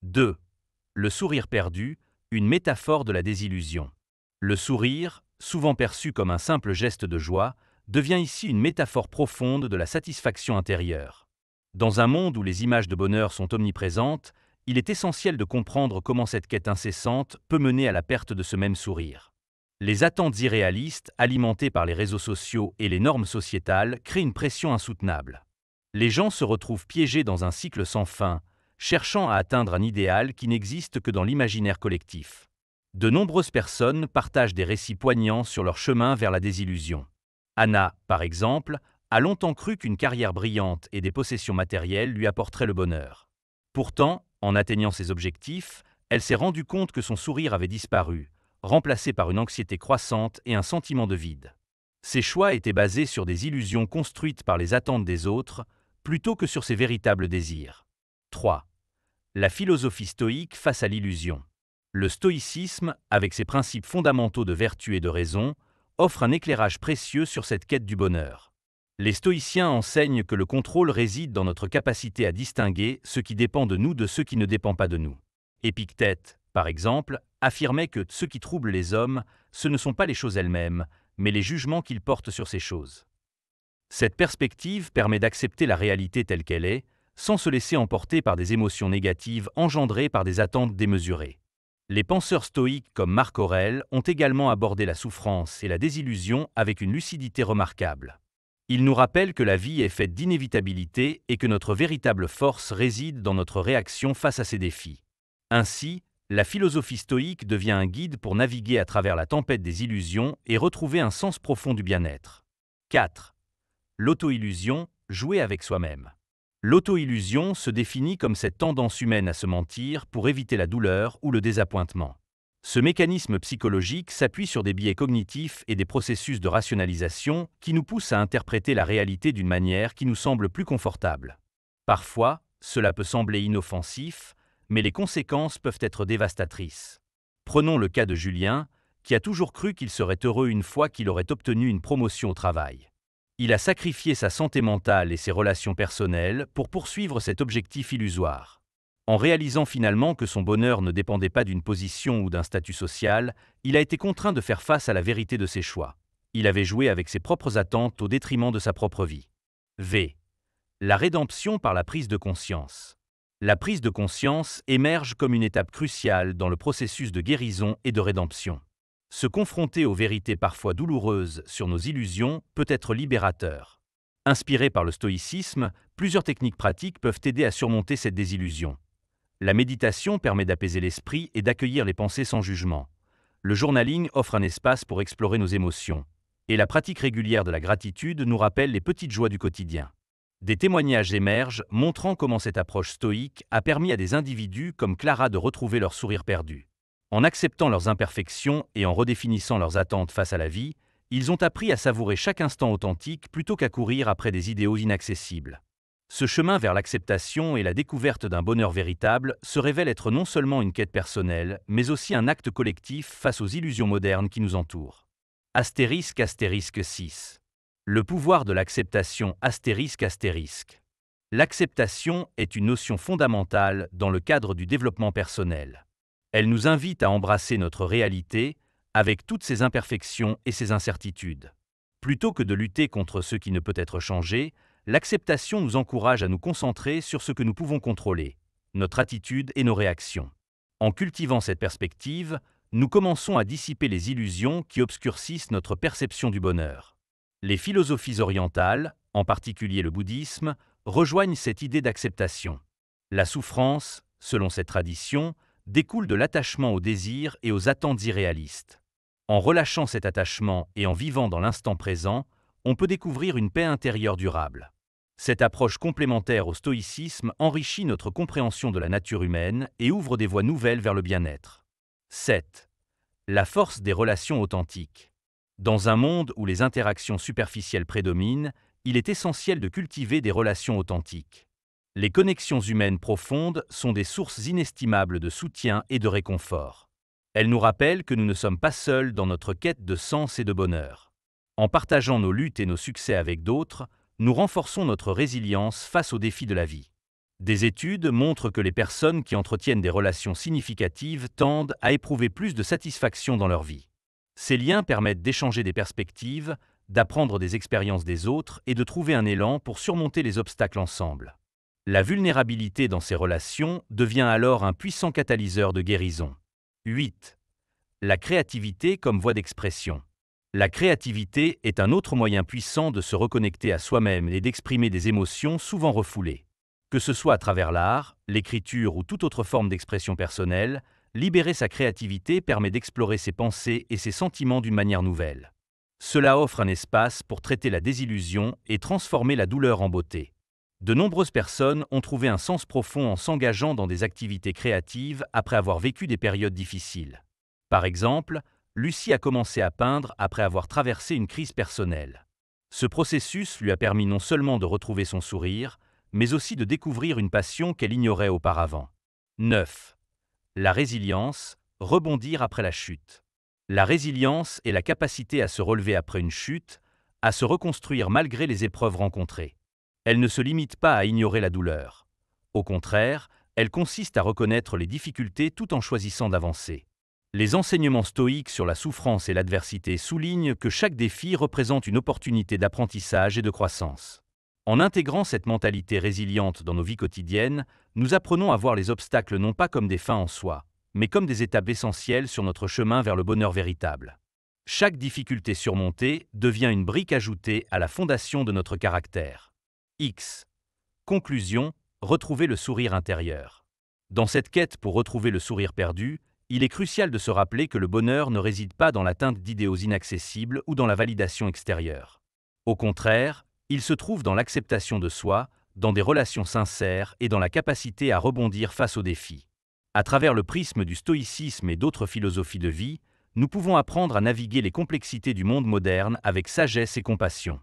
2. Le sourire perdu, une métaphore de la désillusion. Le sourire, souvent perçu comme un simple geste de joie, devient ici une métaphore profonde de la satisfaction intérieure. Dans un monde où les images de bonheur sont omniprésentes, il est essentiel de comprendre comment cette quête incessante peut mener à la perte de ce même sourire. Les attentes irréalistes, alimentées par les réseaux sociaux et les normes sociétales, créent une pression insoutenable. Les gens se retrouvent piégés dans un cycle sans fin, cherchant à atteindre un idéal qui n'existe que dans l'imaginaire collectif. De nombreuses personnes partagent des récits poignants sur leur chemin vers la désillusion. Anna, par exemple, a longtemps cru qu'une carrière brillante et des possessions matérielles lui apporteraient le bonheur. Pourtant, en atteignant ses objectifs, elle s'est rendue compte que son sourire avait disparu, remplacé par une anxiété croissante et un sentiment de vide. Ses choix étaient basés sur des illusions construites par les attentes des autres, plutôt que sur ses véritables désirs. 3. La philosophie stoïque face à l'illusion. Le stoïcisme, avec ses principes fondamentaux de vertu et de raison, offre un éclairage précieux sur cette quête du bonheur. Les stoïciens enseignent que le contrôle réside dans notre capacité à distinguer ce qui dépend de nous de ce qui ne dépend pas de nous. Épictète, par exemple, affirmait que ce qui trouble les hommes, ce ne sont pas les choses elles-mêmes, mais les jugements qu'ils portent sur ces choses. Cette perspective permet d'accepter la réalité telle qu'elle est, sans se laisser emporter par des émotions négatives engendrées par des attentes démesurées. Les penseurs stoïques comme Marc Aurèle ont également abordé la souffrance et la désillusion avec une lucidité remarquable. Ils nous rappellent que la vie est faite d'inévitabilité et que notre véritable force réside dans notre réaction face à ces défis. Ainsi, la philosophie stoïque devient un guide pour naviguer à travers la tempête des illusions et retrouver un sens profond du bien-être. 4. L'auto-illusion, jouer avec soi-même. L'auto-illusion se définit comme cette tendance humaine à se mentir pour éviter la douleur ou le désappointement. Ce mécanisme psychologique s'appuie sur des biais cognitifs et des processus de rationalisation qui nous poussent à interpréter la réalité d'une manière qui nous semble plus confortable. Parfois, cela peut sembler inoffensif, mais les conséquences peuvent être dévastatrices. Prenons le cas de Julien, qui a toujours cru qu'il serait heureux une fois qu'il aurait obtenu une promotion au travail. Il a sacrifié sa santé mentale et ses relations personnelles pour poursuivre cet objectif illusoire. En réalisant finalement que son bonheur ne dépendait pas d'une position ou d'un statut social, il a été contraint de faire face à la vérité de ses choix. Il avait joué avec ses propres attentes au détriment de sa propre vie. V. La rédemption par la prise de conscience. La prise de conscience émerge comme une étape cruciale dans le processus de guérison et de rédemption. Se confronter aux vérités parfois douloureuses sur nos illusions peut être libérateur. Inspiré par le stoïcisme, plusieurs techniques pratiques peuvent aider à surmonter cette désillusion. La méditation permet d'apaiser l'esprit et d'accueillir les pensées sans jugement. Le journaling offre un espace pour explorer nos émotions. Et la pratique régulière de la gratitude nous rappelle les petites joies du quotidien. Des témoignages émergent montrant comment cette approche stoïque a permis à des individus comme Clara de retrouver leur sourire perdu. En acceptant leurs imperfections et en redéfinissant leurs attentes face à la vie, ils ont appris à savourer chaque instant authentique plutôt qu'à courir après des idéaux inaccessibles. Ce chemin vers l'acceptation et la découverte d'un bonheur véritable se révèle être non seulement une quête personnelle, mais aussi un acte collectif face aux illusions modernes qui nous entourent. Astérisque 6. Le pouvoir de l'acceptation ***. L'acceptation est une notion fondamentale dans le cadre du développement personnel. Elle nous invite à embrasser notre réalité, avec toutes ses imperfections et ses incertitudes. Plutôt que de lutter contre ce qui ne peut être changé, l'acceptation nous encourage à nous concentrer sur ce que nous pouvons contrôler, notre attitude et nos réactions. En cultivant cette perspective, nous commençons à dissiper les illusions qui obscurcissent notre perception du bonheur. Les philosophies orientales, en particulier le bouddhisme, rejoignent cette idée d'acceptation. La souffrance, selon cette tradition, découle de l'attachement aux désirs et aux attentes irréalistes. En relâchant cet attachement et en vivant dans l'instant présent, on peut découvrir une paix intérieure durable. Cette approche complémentaire au stoïcisme enrichit notre compréhension de la nature humaine et ouvre des voies nouvelles vers le bien-être. 7. La force des relations authentiques. Dans un monde où les interactions superficielles prédominent, il est essentiel de cultiver des relations authentiques. Les connexions humaines profondes sont des sources inestimables de soutien et de réconfort. Elles nous rappellent que nous ne sommes pas seuls dans notre quête de sens et de bonheur. En partageant nos luttes et nos succès avec d'autres, nous renforçons notre résilience face aux défis de la vie. Des études montrent que les personnes qui entretiennent des relations significatives tendent à éprouver plus de satisfaction dans leur vie. Ces liens permettent d'échanger des perspectives, d'apprendre des expériences des autres et de trouver un élan pour surmonter les obstacles ensemble. La vulnérabilité dans ces relations devient alors un puissant catalyseur de guérison. 8. La créativité comme voie d'expression. La créativité est un autre moyen puissant de se reconnecter à soi-même et d'exprimer des émotions souvent refoulées. Que ce soit à travers l'art, l'écriture ou toute autre forme d'expression personnelle, libérer sa créativité permet d'explorer ses pensées et ses sentiments d'une manière nouvelle. Cela offre un espace pour traiter la désillusion et transformer la douleur en beauté. De nombreuses personnes ont trouvé un sens profond en s'engageant dans des activités créatives après avoir vécu des périodes difficiles. Par exemple, Lucie a commencé à peindre après avoir traversé une crise personnelle. Ce processus lui a permis non seulement de retrouver son sourire, mais aussi de découvrir une passion qu'elle ignorait auparavant. 9. La résilience, rebondir après la chute. La résilience est la capacité à se relever après une chute, à se reconstruire malgré les épreuves rencontrées. Elle ne se limite pas à ignorer la douleur. Au contraire, elle consiste à reconnaître les difficultés tout en choisissant d'avancer. Les enseignements stoïques sur la souffrance et l'adversité soulignent que chaque défi représente une opportunité d'apprentissage et de croissance. En intégrant cette mentalité résiliente dans nos vies quotidiennes, nous apprenons à voir les obstacles non pas comme des fins en soi, mais comme des étapes essentielles sur notre chemin vers le bonheur véritable. Chaque difficulté surmontée devient une brique ajoutée à la fondation de notre caractère. X. Conclusion, retrouver le sourire intérieur. Dans cette quête pour retrouver le sourire perdu, il est crucial de se rappeler que le bonheur ne réside pas dans l'atteinte d'idéaux inaccessibles ou dans la validation extérieure. Au contraire, il se trouve dans l'acceptation de soi, dans des relations sincères et dans la capacité à rebondir face aux défis. À travers le prisme du stoïcisme et d'autres philosophies de vie, nous pouvons apprendre à naviguer les complexités du monde moderne avec sagesse et compassion.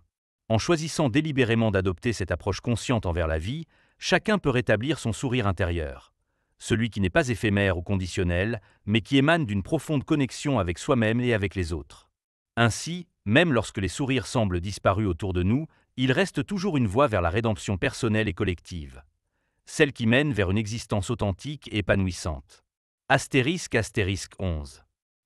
En choisissant délibérément d'adopter cette approche consciente envers la vie, chacun peut rétablir son sourire intérieur. Celui qui n'est pas éphémère ou conditionnel, mais qui émane d'une profonde connexion avec soi-même et avec les autres. Ainsi, même lorsque les sourires semblent disparus autour de nous, il reste toujours une voie vers la rédemption personnelle et collective. Celle qui mène vers une existence authentique et épanouissante. Astérisque 11.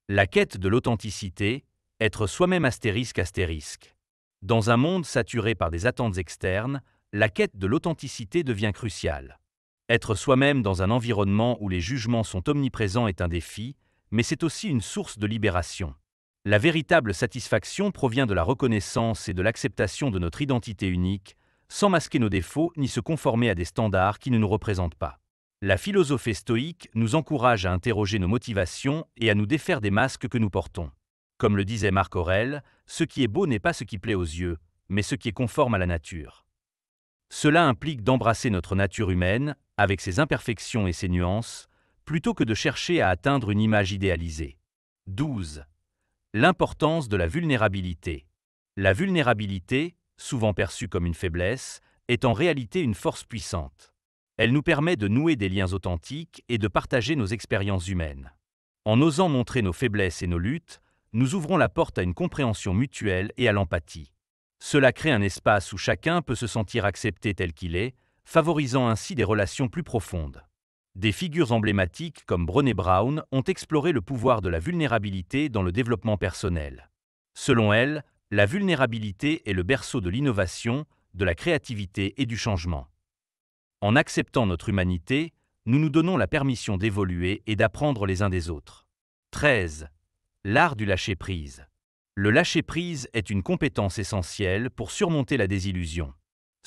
La quête de l'authenticité, être soi-même astérisque. Dans un monde saturé par des attentes externes, la quête de l'authenticité devient cruciale. Être soi-même dans un environnement où les jugements sont omniprésents est un défi, mais c'est aussi une source de libération. La véritable satisfaction provient de la reconnaissance et de l'acceptation de notre identité unique, sans masquer nos défauts ni se conformer à des standards qui ne nous représentent pas. La philosophie stoïque nous encourage à interroger nos motivations et à nous défaire des masques que nous portons. Comme le disait Marc Aurèle, ce qui est beau n'est pas ce qui plaît aux yeux, mais ce qui est conforme à la nature. Cela implique d'embrasser notre nature humaine, avec ses imperfections et ses nuances, plutôt que de chercher à atteindre une image idéalisée. 12. L'importance de la vulnérabilité. La vulnérabilité, souvent perçue comme une faiblesse, est en réalité une force puissante. Elle nous permet de nouer des liens authentiques et de partager nos expériences humaines. En osant montrer nos faiblesses et nos luttes, nous ouvrons la porte à une compréhension mutuelle et à l'empathie. Cela crée un espace où chacun peut se sentir accepté tel qu'il est, favorisant ainsi des relations plus profondes. Des figures emblématiques comme Brené Brown ont exploré le pouvoir de la vulnérabilité dans le développement personnel. Selon elle, la vulnérabilité est le berceau de l'innovation, de la créativité et du changement. En acceptant notre humanité, nous nous donnons la permission d'évoluer et d'apprendre les uns des autres. 13. L'art du lâcher-prise. Le lâcher-prise est une compétence essentielle pour surmonter la désillusion.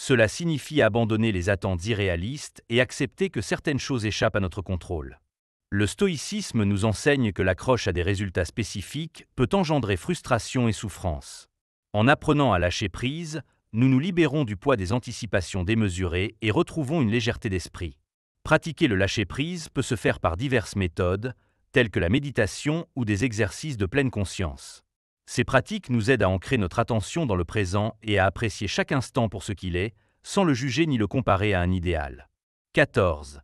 Cela signifie abandonner les attentes irréalistes et accepter que certaines choses échappent à notre contrôle. Le stoïcisme nous enseigne que l'accroche à des résultats spécifiques peut engendrer frustration et souffrance. En apprenant à lâcher prise, nous nous libérons du poids des anticipations démesurées et retrouvons une légèreté d'esprit. Pratiquer le lâcher-prise peut se faire par diverses méthodes, telles que la méditation ou des exercices de pleine conscience. Ces pratiques nous aident à ancrer notre attention dans le présent et à apprécier chaque instant pour ce qu'il est, sans le juger ni le comparer à un idéal. 14.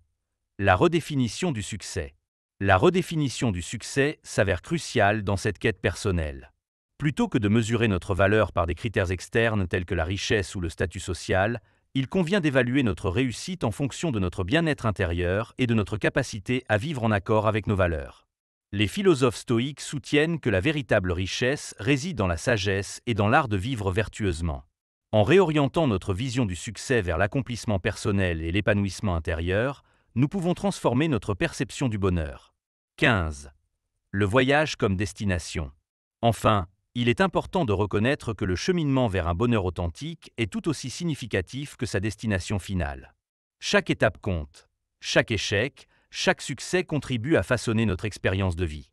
La redéfinition du succès. La redéfinition du succès s'avère cruciale dans cette quête personnelle. Plutôt que de mesurer notre valeur par des critères externes tels que la richesse ou le statut social, Il convient d'évaluer notre réussite en fonction de notre bien-être intérieur et de notre capacité à vivre en accord avec nos valeurs. Les philosophes stoïques soutiennent que la véritable richesse réside dans la sagesse et dans l'art de vivre vertueusement. En réorientant notre vision du succès vers l'accomplissement personnel et l'épanouissement intérieur, nous pouvons transformer notre perception du bonheur. 15. Le voyage comme destination. Enfin, il est important de reconnaître que le cheminement vers un bonheur authentique est tout aussi significatif que sa destination finale. Chaque étape compte. Chaque échec, chaque succès contribue à façonner notre expérience de vie.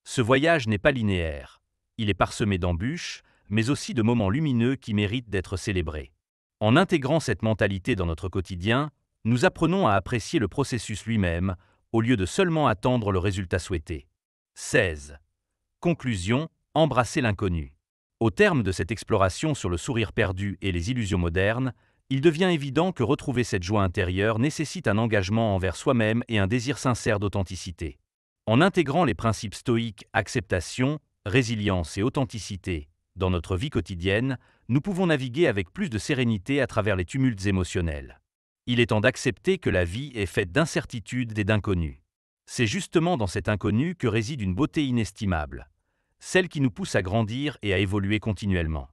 Ce voyage n'est pas linéaire. Il est parsemé d'embûches, mais aussi de moments lumineux qui méritent d'être célébrés. En intégrant cette mentalité dans notre quotidien, nous apprenons à apprécier le processus lui-même, au lieu de seulement attendre le résultat souhaité. 16. Conclusion, embrasser l'inconnu. Au terme de cette exploration sur le sourire perdu et les illusions modernes, il devient évident que retrouver cette joie intérieure nécessite un engagement envers soi-même et un désir sincère d'authenticité. En intégrant les principes stoïques acceptation, résilience et authenticité dans notre vie quotidienne, nous pouvons naviguer avec plus de sérénité à travers les tumultes émotionnels. Il est temps d'accepter que la vie est faite d'incertitudes et d'inconnus. C'est justement dans cet inconnu que réside une beauté inestimable, celle qui nous pousse à grandir et à évoluer continuellement.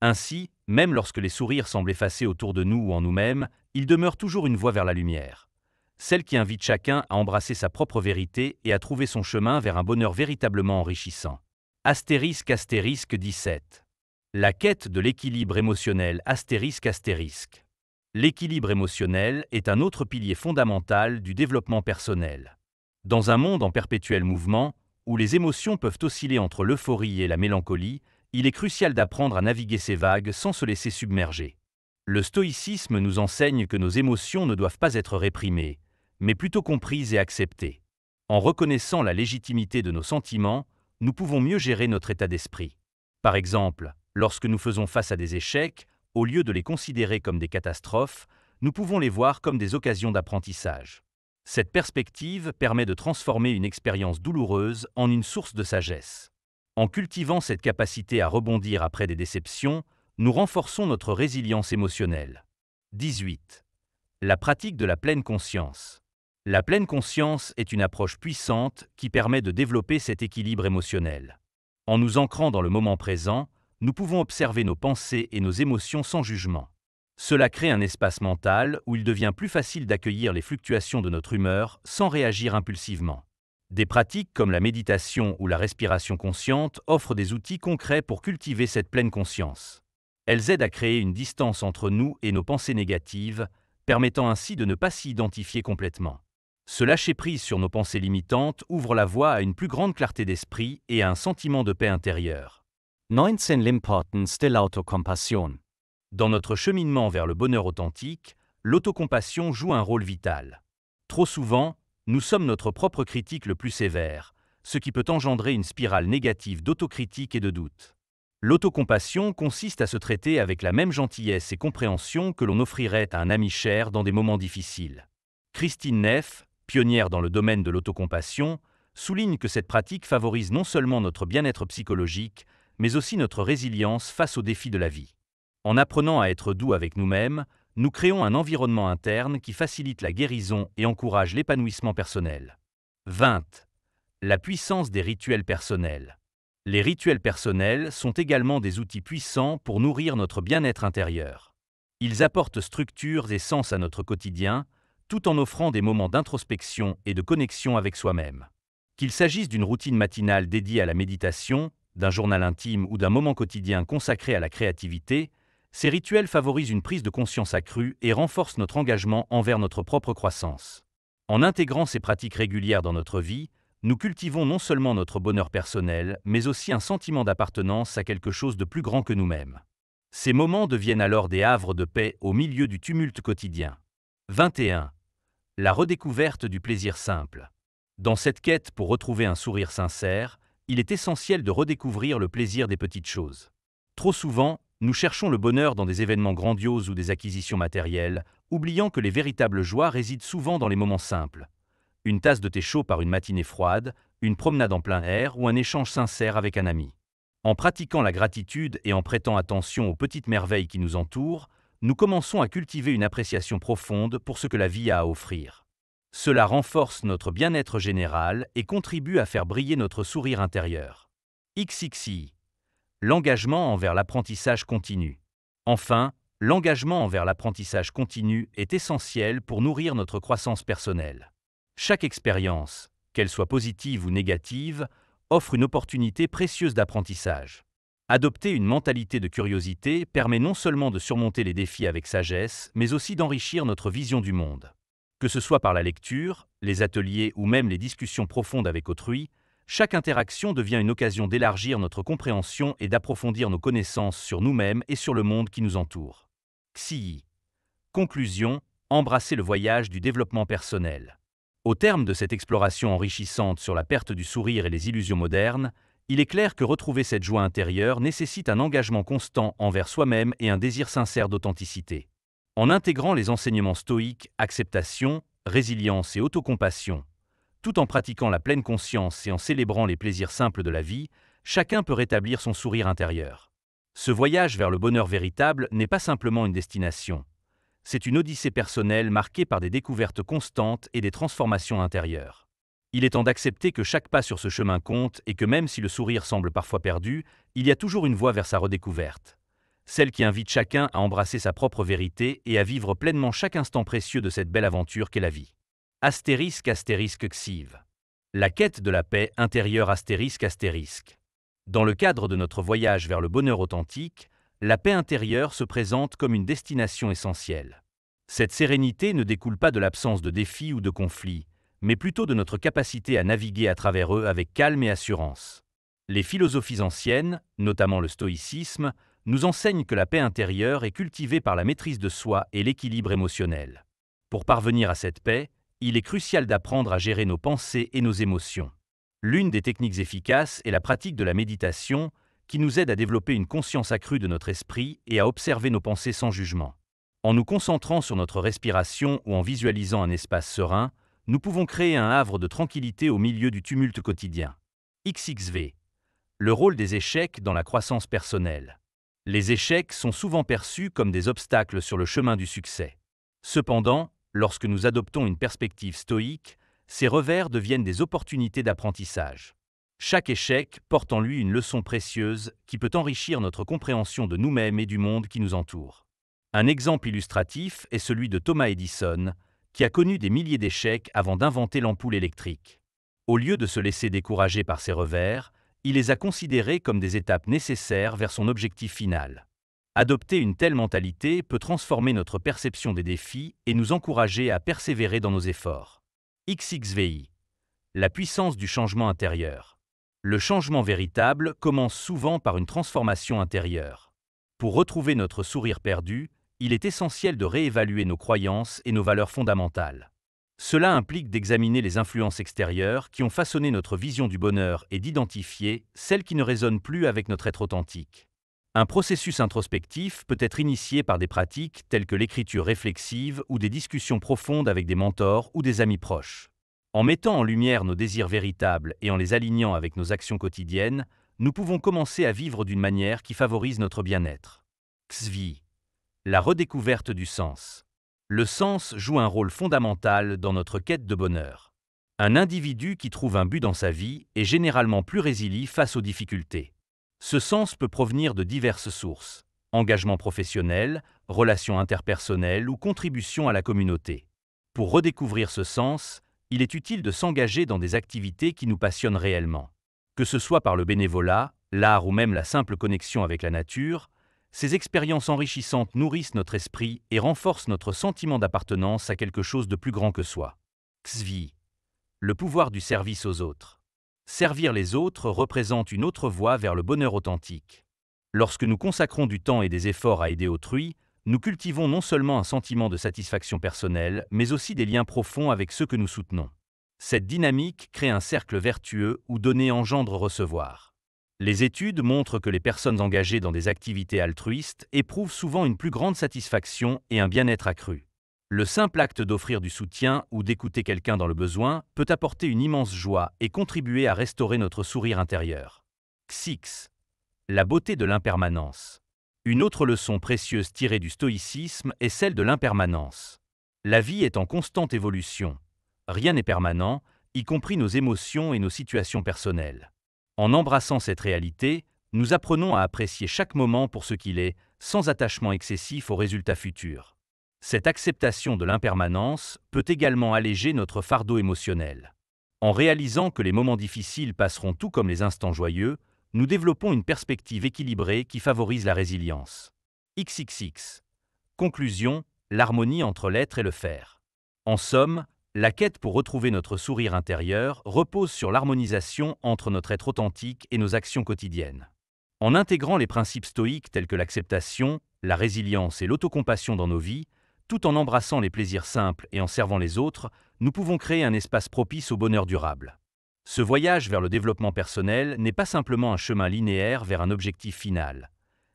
Ainsi, même lorsque les sourires semblent effacés autour de nous ou en nous-mêmes, il demeure toujours une voie vers la lumière, celle qui invite chacun à embrasser sa propre vérité et à trouver son chemin vers un bonheur véritablement enrichissant. Astérisque 17. La quête de l'équilibre émotionnel astérisque. L'équilibre émotionnel est un autre pilier fondamental du développement personnel. Dans un monde en perpétuel mouvement, où les émotions peuvent osciller entre l'euphorie et la mélancolie, il est crucial d'apprendre à naviguer ces vagues sans se laisser submerger. Le stoïcisme nous enseigne que nos émotions ne doivent pas être réprimées, mais plutôt comprises et acceptées. En reconnaissant la légitimité de nos sentiments, nous pouvons mieux gérer notre état d'esprit. Par exemple, lorsque nous faisons face à des échecs, au lieu de les considérer comme des catastrophes, nous pouvons les voir comme des occasions d'apprentissage. Cette perspective permet de transformer une expérience douloureuse en une source de sagesse. En cultivant cette capacité à rebondir après des déceptions, nous renforçons notre résilience émotionnelle. 18. La pratique de la pleine conscience. La pleine conscience est une approche puissante qui permet de développer cet équilibre émotionnel. En nous ancrant dans le moment présent, nous pouvons observer nos pensées et nos émotions sans jugement. Cela crée un espace mental où il devient plus facile d'accueillir les fluctuations de notre humeur sans réagir impulsivement. Des pratiques comme la méditation ou la respiration consciente offrent des outils concrets pour cultiver cette pleine conscience. Elles aident à créer une distance entre nous et nos pensées négatives, permettant ainsi de ne pas s'y identifier complètement. Ce lâcher-prise sur nos pensées limitantes ouvre la voie à une plus grande clarté d'esprit et à un sentiment de paix intérieure. 19. L'importance de l'autocompassion. Dans notre cheminement vers le bonheur authentique, l'autocompassion joue un rôle vital. Trop souvent, nous sommes notre propre critique le plus sévère, ce qui peut engendrer une spirale négative d'autocritique et de doute. L'autocompassion consiste à se traiter avec la même gentillesse et compréhension que l'on offrirait à un ami cher dans des moments difficiles. Christine Neff, pionnière dans le domaine de l'autocompassion, souligne que cette pratique favorise non seulement notre bien-être psychologique, mais aussi notre résilience face aux défis de la vie. En apprenant à être doux avec nous-mêmes, nous créons un environnement interne qui facilite la guérison et encourage l'épanouissement personnel. 20. La puissance des rituels personnels. Les rituels personnels sont également des outils puissants pour nourrir notre bien-être intérieur. Ils apportent structure et sens à notre quotidien, tout en offrant des moments d'introspection et de connexion avec soi-même. Qu'il s'agisse d'une routine matinale dédiée à la méditation, d'un journal intime ou d'un moment quotidien consacré à la créativité, ces rituels favorisent une prise de conscience accrue et renforcent notre engagement envers notre propre croissance. En intégrant ces pratiques régulières dans notre vie, nous cultivons non seulement notre bonheur personnel, mais aussi un sentiment d'appartenance à quelque chose de plus grand que nous-mêmes. Ces moments deviennent alors des havres de paix au milieu du tumulte quotidien. 21. La redécouverte du plaisir simple. Dans cette quête pour retrouver un sourire sincère, il est essentiel de redécouvrir le plaisir des petites choses. Trop souvent, nous cherchons le bonheur dans des événements grandioses ou des acquisitions matérielles, oubliant que les véritables joies résident souvent dans les moments simples. Une tasse de thé chaud par une matinée froide, une promenade en plein air ou un échange sincère avec un ami. En pratiquant la gratitude et en prêtant attention aux petites merveilles qui nous entourent, nous commençons à cultiver une appréciation profonde pour ce que la vie a à offrir. Cela renforce notre bien-être général et contribue à faire briller notre sourire intérieur. XXI. L'engagement envers l'apprentissage continu. Enfin, l'engagement envers l'apprentissage continu est essentiel pour nourrir notre croissance personnelle. Chaque expérience, qu'elle soit positive ou négative, offre une opportunité précieuse d'apprentissage. Adopter une mentalité de curiosité permet non seulement de surmonter les défis avec sagesse, mais aussi d'enrichir notre vision du monde. Que ce soit par la lecture, les ateliers ou même les discussions profondes avec autrui, chaque interaction devient une occasion d'élargir notre compréhension et d'approfondir nos connaissances sur nous-mêmes et sur le monde qui nous entoure. XI. Conclusion, embrasser le voyage du développement personnel. Au terme de cette exploration enrichissante sur la perte du sourire et les illusions modernes, il est clair que retrouver cette joie intérieure nécessite un engagement constant envers soi-même et un désir sincère d'authenticité. En intégrant les enseignements stoïques, acceptation, résilience et autocompassion, tout en pratiquant la pleine conscience et en célébrant les plaisirs simples de la vie, chacun peut rétablir son sourire intérieur. Ce voyage vers le bonheur véritable n'est pas simplement une destination. C'est une odyssée personnelle marquée par des découvertes constantes et des transformations intérieures. Il est temps d'accepter que chaque pas sur ce chemin compte et que même si le sourire semble parfois perdu, il y a toujours une voie vers sa redécouverte. Celle qui invite chacun à embrasser sa propre vérité et à vivre pleinement chaque instant précieux de cette belle aventure qu'est la vie. Astérisque astérisque xiv. La quête de la paix intérieure astérisque astérisque. Dans le cadre de notre voyage vers le bonheur authentique, la paix intérieure se présente comme une destination essentielle. Cette sérénité ne découle pas de l'absence de défis ou de conflits, mais plutôt de notre capacité à naviguer à travers eux avec calme et assurance. Les philosophies anciennes, notamment le stoïcisme, nous enseignent que la paix intérieure est cultivée par la maîtrise de soi et l'équilibre émotionnel. Pour parvenir à cette paix, il est crucial d'apprendre à gérer nos pensées et nos émotions. L'une des techniques efficaces est la pratique de la méditation, qui nous aide à développer une conscience accrue de notre esprit et à observer nos pensées sans jugement. En nous concentrant sur notre respiration ou en visualisant un espace serein, nous pouvons créer un havre de tranquillité au milieu du tumulte quotidien. XXV. Le rôle des échecs dans la croissance personnelle. Les échecs sont souvent perçus comme des obstacles sur le chemin du succès. Cependant, lorsque nous adoptons une perspective stoïque, ces revers deviennent des opportunités d'apprentissage. Chaque échec porte en lui une leçon précieuse qui peut enrichir notre compréhension de nous-mêmes et du monde qui nous entoure. Un exemple illustratif est celui de Thomas Edison, qui a connu des milliers d'échecs avant d'inventer l'ampoule électrique. Au lieu de se laisser décourager par ses revers, il les a considérés comme des étapes nécessaires vers son objectif final. Adopter une telle mentalité peut transformer notre perception des défis et nous encourager à persévérer dans nos efforts. XXVI. La puissance du changement intérieur. Le changement véritable commence souvent par une transformation intérieure. Pour retrouver notre sourire perdu, il est essentiel de réévaluer nos croyances et nos valeurs fondamentales. Cela implique d'examiner les influences extérieures qui ont façonné notre vision du bonheur et d'identifier celles qui ne résonnent plus avec notre être authentique. Un processus introspectif peut être initié par des pratiques telles que l'écriture réflexive ou des discussions profondes avec des mentors ou des amis proches. En mettant en lumière nos désirs véritables et en les alignant avec nos actions quotidiennes, nous pouvons commencer à vivre d'une manière qui favorise notre bien-être. XVII. La redécouverte du sens. Le sens joue un rôle fondamental dans notre quête de bonheur. Un individu qui trouve un but dans sa vie est généralement plus résilient face aux difficultés. Ce sens peut provenir de diverses sources: engagement professionnel, relations interpersonnelles ou contribution à la communauté. Pour redécouvrir ce sens, il est utile de s'engager dans des activités qui nous passionnent réellement. Que ce soit par le bénévolat, l'art ou même la simple connexion avec la nature, ces expériences enrichissantes nourrissent notre esprit et renforcent notre sentiment d'appartenance à quelque chose de plus grand que soi. XVII. Le pouvoir du service aux autres. Servir les autres représente une autre voie vers le bonheur authentique. Lorsque nous consacrons du temps et des efforts à aider autrui, nous cultivons non seulement un sentiment de satisfaction personnelle, mais aussi des liens profonds avec ceux que nous soutenons. Cette dynamique crée un cercle vertueux où donner engendre recevoir. Les études montrent que les personnes engagées dans des activités altruistes éprouvent souvent une plus grande satisfaction et un bien-être accru. Le simple acte d'offrir du soutien ou d'écouter quelqu'un dans le besoin peut apporter une immense joie et contribuer à restaurer notre sourire intérieur. XXI. La beauté de l'impermanence. Une autre leçon précieuse tirée du stoïcisme est celle de l'impermanence. La vie est en constante évolution. Rien n'est permanent, y compris nos émotions et nos situations personnelles. En embrassant cette réalité, nous apprenons à apprécier chaque moment pour ce qu'il est, sans attachement excessif aux résultats futurs. Cette acceptation de l'impermanence peut également alléger notre fardeau émotionnel. En réalisant que les moments difficiles passeront tout comme les instants joyeux, nous développons une perspective équilibrée qui favorise la résilience. XXX. Conclusion, l'harmonie entre l'être et le faire. En somme, la quête pour retrouver notre sourire intérieur repose sur l'harmonisation entre notre être authentique et nos actions quotidiennes. En intégrant les principes stoïques tels que l'acceptation, la résilience et l'autocompassion dans nos vies, tout en embrassant les plaisirs simples et en servant les autres, nous pouvons créer un espace propice au bonheur durable. Ce voyage vers le développement personnel n'est pas simplement un chemin linéaire vers un objectif final.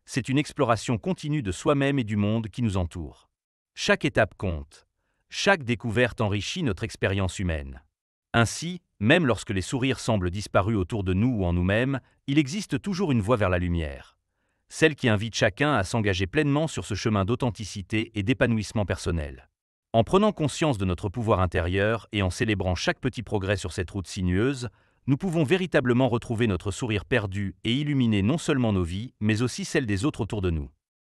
C'est une exploration continue de soi-même et du monde qui nous entoure. Chaque étape compte. Chaque découverte enrichit notre expérience humaine. Ainsi, même lorsque les sourires semblent disparus autour de nous ou en nous-mêmes, il existe toujours une voie vers la lumière. Celle qui invite chacun à s'engager pleinement sur ce chemin d'authenticité et d'épanouissement personnel. En prenant conscience de notre pouvoir intérieur et en célébrant chaque petit progrès sur cette route sinueuse, nous pouvons véritablement retrouver notre sourire perdu et illuminer non seulement nos vies, mais aussi celles des autres autour de nous.